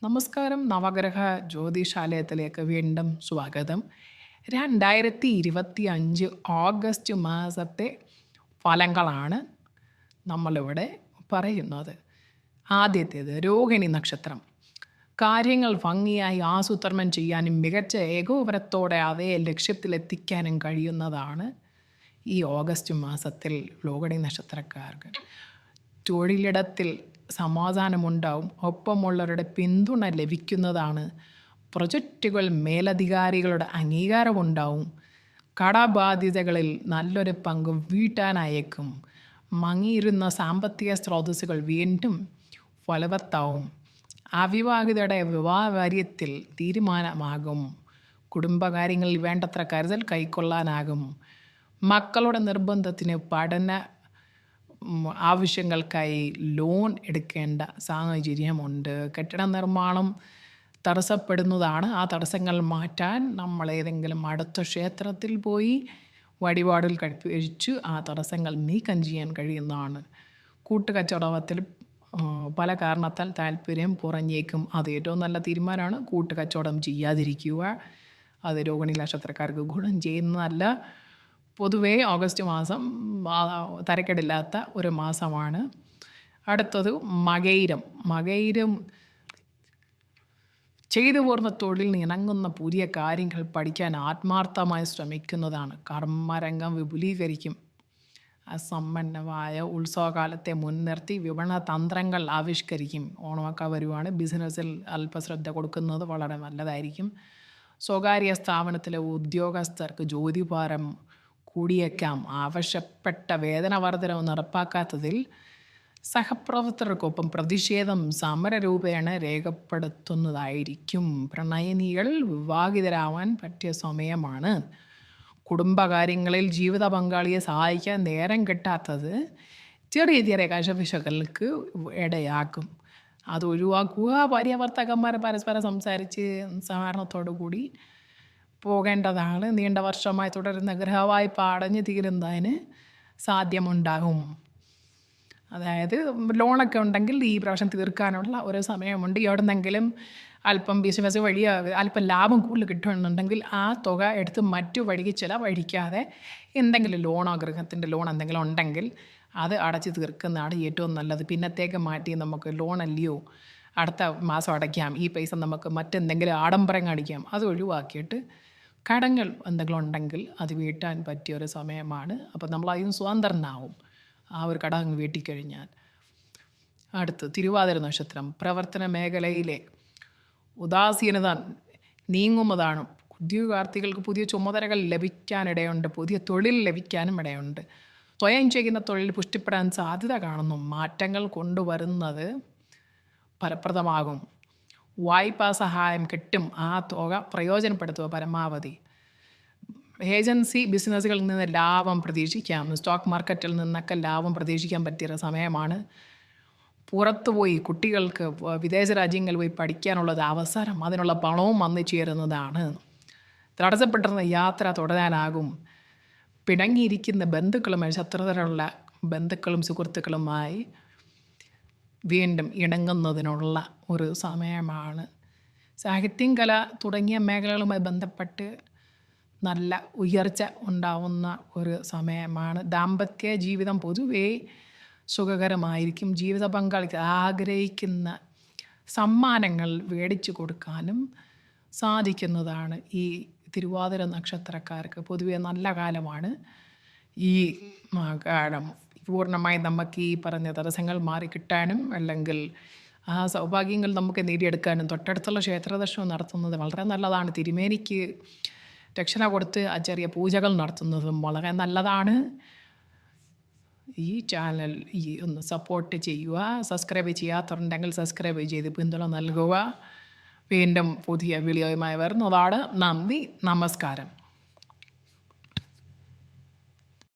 നമസ്കാരം. നവഗ്രഹ ജ്യോതിശാലയത്തിലേക്ക് വീണ്ടും സ്വാഗതം. 2025 ഓഗസ്റ്റ് മാസത്തെ ഫലങ്ങളാണ് നമ്മളിവിടെ പറയുന്നത്. ആദ്യത്തേത് രോഹിണി നക്ഷത്രം. കാര്യങ്ങൾ ഭംഗിയായി ആസൂത്രണം ചെയ്യാനും മികച്ച ഏകോപനത്തോടെ അവയെ ലക്ഷ്യത്തിലെത്തിക്കാനും കഴിയുന്നതാണ് ഈ ഓഗസ്റ്റ് മാസത്തിൽ രോഹിണി നക്ഷത്രക്കാർക്ക്. തൊഴിലിടത്തിൽ സമാധാനമുണ്ടാവും. ഒപ്പമുള്ളവരുടെ പിന്തുണ ലഭിക്കുന്നതാണ്. പ്രൊജക്റ്റുകൾ മേലധികാരികളുടെ അംഗീകാരമുണ്ടാവും. കടബാധ്യതകളിൽ നല്ലൊരു പങ്ക് വീട്ടാനയക്കും. മങ്ങിയിരുന്ന സാമ്പത്തിക സ്രോതസ്സുകൾ വീണ്ടും ഫലവത്താവും. അവിവാഹിതരുടെ വിവാഹകാര്യത്തിൽ തീരുമാനമാകും. കുടുംബകാര്യങ്ങളിൽ വേണ്ടത്ര കരുതൽ കൈക്കൊള്ളാനാകും. മക്കളുടെ നിർബന്ധത്തിന് പഠന ആവശ്യങ്ങൾക്കായി ലോൺ എടുക്കേണ്ട സാഹചര്യമുണ്ട്. കെട്ടിട നിർമ്മാണം തടസ്സപ്പെടുന്നതാണ്. ആ തടസ്സങ്ങൾ മാറ്റാൻ നമ്മൾ ഏതെങ്കിലും അടുത്ത ക്ഷേത്രത്തിൽ പോയി വഴിപാടിൽ കഴിപ്പിച്ച് ആ തടസ്സങ്ങൾ നീക്കം ചെയ്യാൻ കഴിയുന്നതാണ്. കൂട്ടുകച്ചവടത്തിൽ പല കാരണത്താൽ താല്പര്യം കുറഞ്ഞേക്കും. അത് ഏറ്റവും നല്ല തീരുമാനമാണ്. കൂട്ടുകച്ചവടം ചെയ്യാതിരിക്കുക. അത് രോഹിണി നക്ഷത്രക്കാർക്ക് ഗുണം ചെയ്യുന്നതല്ല. പൊതുവേ ഓഗസ്റ്റ് മാസം തരക്കേടില്ലാത്ത ഒരു മാസമാണ്. അടുത്തത് മകയിരം ചെയ്തു പോർന്ന തൊഴിൽ ഇണങ്ങുന്ന പുതിയ കാര്യങ്ങൾ പഠിക്കാൻ ആത്മാർത്ഥമായി ശ്രമിക്കുന്നതാണ്. കർമ്മരംഗം വിപുലീകരിക്കും. അസമ്പന്നമായ ഉത്സവകാലത്തെ മുൻനിർത്തി വിപണന തന്ത്രങ്ങൾ ആവിഷ്കരിക്കും. ഓണമൊക്കെ വരുവാണ്. ബിസിനസ്സിൽ അല്പശ്രദ്ധ കൊടുക്കുന്നത് വളരെ നല്ലതായിരിക്കും. സ്വകാര്യ സ്ഥാപനത്തിലെ ഉദ്യോഗസ്ഥർക്ക് ജോലിഭാരം കൂടിയേക്കാം. ആവശ്യപ്പെട്ട വേതന വർധനവ് നടപ്പാക്കാത്തതിൽ സഹപ്രവർത്തകർക്കൊപ്പം പ്രതിഷേധം സമരരൂപേണ രേഖപ്പെടുത്തുന്നതായിരിക്കും. പ്രണയിനികൾ വിവാഹിതരാവാൻ പറ്റിയ സമയമാണ്. കുടുംബകാര്യങ്ങളിൽ ജീവിത പങ്കാളിയെ സഹായിക്കാൻ നേരം കിട്ടാത്തത് ചെറിയ ചെറിയ കശപിശകൾക്ക് ഇടയാക്കും. അത് ഒഴിവാക്കുക. ഭാര്യാഭർത്താക്കന്മാർ പരസ്പരം സംസാരിച്ച് സഹകരണത്തോടു കൂടി പോകേണ്ടതാണ്. നീണ്ട വർഷമായി തുടരുന്ന ഗൃഹവായ്പ അടഞ്ഞു തീരുന്നതിന് സാധ്യമുണ്ടാകും. അതായത് ലോണൊക്കെ ഉണ്ടെങ്കിൽ ഈ പ്രാവശ്യം തീർക്കാനുള്ള ഒരു സമയമുണ്ട്. എവിടെന്നെങ്കിലും അല്പം ബിസിനസ് വഴി അല്പം ലാഭം കൂടുതൽ കിട്ടുമെന്നുണ്ടെങ്കിൽ ആ തുക എടുത്ത് മറ്റു വഴിക്ക് ചിലവഴിക്കാതെ എന്തെങ്കിലും ലോണോ ഗൃഹത്തിൻ്റെ ലോൺ എന്തെങ്കിലും ഉണ്ടെങ്കിൽ അത് അടച്ച് തീർക്കുന്നതാണ് ഏറ്റവും നല്ലത്. പിന്നത്തേക്ക് മാറ്റി നമുക്ക് ലോൺ അല്ലയോ അടുത്ത മാസം അടയ്ക്കാം, ഈ പൈസ നമുക്ക് മറ്റെന്തെങ്കിലും ആഡംബരം കാണിക്കാം, അത് ഒഴിവാക്കിയിട്ട് കടങ്ങൾ എന്തെങ്കിലും ഉണ്ടെങ്കിൽ അത് വീട്ടാൻ പറ്റിയൊരു സമയമാണ്. അപ്പോൾ നമ്മൾ അതിന് സ്വതന്ത്രനാവും ആ ഒരു കടം വീട്ടിക്കഴിഞ്ഞാൽ. അടുത്ത് തിരുവാതിര നക്ഷത്രം. പ്രവർത്തന മേഖലയിലെ ഉദാസീനത നീങ്ങുന്നതാണ്. ഉദ്യോഗാർത്ഥികൾക്ക് പുതിയ ചുമതലകൾ ലഭിക്കാനിടയുണ്ട്. പുതിയ തൊഴിൽ ലഭിക്കാനും ഇടയുണ്ട്. സ്വയം ചെയ്യുന്ന തൊഴിൽ പുഷ്ടിപ്പെടാൻ സാധ്യത കാണുന്നു. മാറ്റങ്ങൾ കൊണ്ടുവരുന്നത് ഫലപ്രദമാകും. വായ്പാ സഹായം കിട്ടും. ആ തുക പ്രയോജനപ്പെടുത്തുക പരമാവധി. ഏജൻസി ബിസിനസ്സുകളിൽ നിന്ന് ലാഭം പ്രതീക്ഷിക്കാം. സ്റ്റോക്ക് മാർക്കറ്റിൽ നിന്നൊക്കെ ലാഭം പ്രതീക്ഷിക്കാൻ പറ്റിയ സമയമാണ്. പുറത്തു പോയി കുട്ടികൾക്ക് വിദേശ രാജ്യങ്ങളിൽ പോയി പഠിക്കാനുള്ളത് അവസരം, അതിനുള്ള പണവും വന്നു ചേരുന്നതാണ്. തടസ്സപ്പെട്ടിരുന്ന യാത്ര തുടരാനാകും. പിണങ്ങിയിരിക്കുന്ന ബന്ധുക്കളുമായി ശത്രുതയുള്ള ബന്ധുക്കളും സുഹൃത്തുക്കളുമായി വീണ്ടും ഇണങ്ങുന്നതിനുള്ള ഒരു സമയമാണ്. സാഹിത്യം, കല തുടങ്ങിയ മേഖലകളുമായി ബന്ധപ്പെട്ട് നല്ല ഉയർച്ച ഉണ്ടാവുന്ന ഒരു സമയമാണ്. ദാമ്പത്യ ജീവിതം പൊതുവേ സുഖകരമായിരിക്കും. ജീവിത പങ്കാളിക്ക് ആഗ്രഹിക്കുന്ന സമ്മാനങ്ങൾ മേടിച്ചു കൊടുക്കാനും സാധിക്കുന്നതാണ്. ഈ തിരുവാതിര നക്ഷത്രക്കാർക്ക് പൊതുവെ നല്ല കാലമാണ് ഈ കാലം. പൂർണ്ണമായി നമുക്ക് ഈ പറഞ്ഞ തടസ്സങ്ങൾ മാറിക്കിട്ടാനും അല്ലെങ്കിൽ ആ സൗഭാഗ്യങ്ങൾ നമുക്ക് നേടിയെടുക്കാനും തൊട്ടടുത്തുള്ള ക്ഷേത്രദർശനം നടത്തുന്നത് വളരെ നല്ലതാണ്. തിരുമേനിക്ക് ദക്ഷിണ കൊടുത്ത് ആ ചെറിയ പൂജകൾ നടത്തുന്നതും വളരെ നല്ലതാണ്. ഈ ചാനൽ ഒന്ന് സപ്പോർട്ട് ചെയ്യുക. സബ്സ്ക്രൈബ് ചെയ്യാത്തവരുണ്ടെങ്കിൽ സബ്സ്ക്രൈബ് ചെയ്ത് പിന്തുണ നൽകുക. വീണ്ടും പുതിയ വീഡിയോയുമായി വരുന്നതാണ്. നന്ദി, നമസ്കാരം.